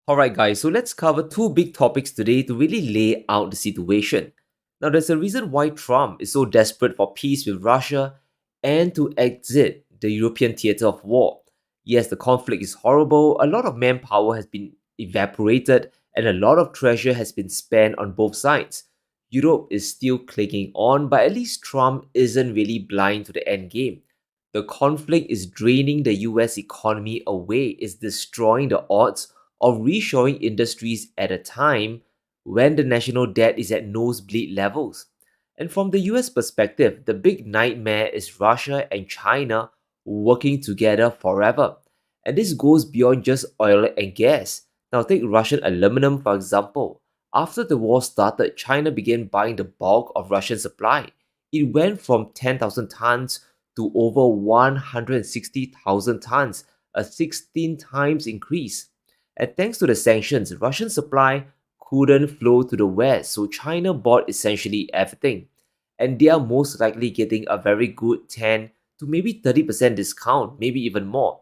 Alright, guys, so let's cover two big topics today to really lay out the situation. Now, there's a reason why Trump is so desperate for peace with Russia and to exit the European theatre of war. Yes, the conflict is horrible, a lot of manpower has been evaporated, and a lot of treasure has been spent on both sides. Europe is still clinging on, but at least Trump isn't really blind to the end game. The conflict is draining the US economy away, is destroying the odds of reshoring industries at a time when the national debt is at nosebleed levels. And from the US perspective, the big nightmare is Russia and China working together forever. And this goes beyond just oil and gas. Now, take Russian aluminum for example. After the war started, China began buying the bulk of Russian supply. It went from 10,000 tons to over 160,000 tons, a 16 times increase. And thanks to the sanctions, Russian supply couldn't flow to the West, so China bought essentially everything. And they are most likely getting a very good 10 to maybe 30% discount, maybe even more.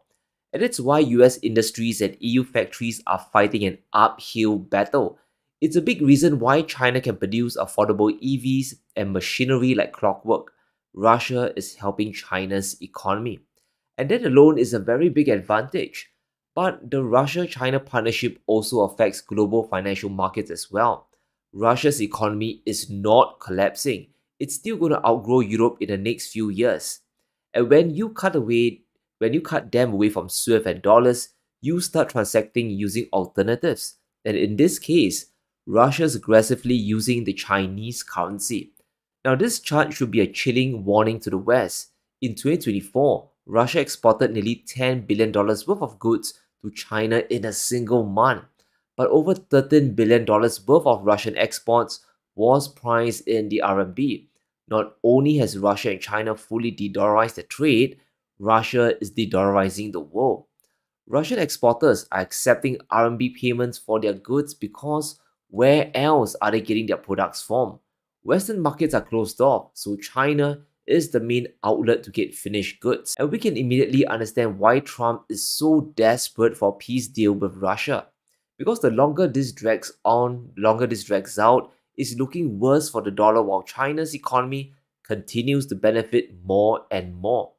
And that's why US industries and EU factories are fighting an uphill battle. It's a big reason why China can produce affordable EVs and machinery like clockwork. Russia is helping China's economy. And that alone is a very big advantage. But the Russia China partnership also affects global financial markets as well. Russia's economy is not collapsing, it's still going to outgrow Europe in the next few years. And when you cut them away from SWIFT and dollars, you start transacting using alternatives. And in this case, Russia is aggressively using the Chinese currency. Now, this chart should be a chilling warning to the West. In 2024, Russia exported nearly $10 billion worth of goods to China in a single month. But over $13 billion worth of Russian exports was priced in the RMB. Not only has Russia and China fully de-dollarized the trade, Russia is de-dollarizing the world. Russian exporters are accepting RMB payments for their goods because where else are they getting their products from? Western markets are closed off, so China is the main outlet to get finished goods. And we can immediately understand why Trump is so desperate for a peace deal with Russia. Because the longer this drags on, longer this drags out, it's looking worse for the dollar while China's economy continues to benefit more and more.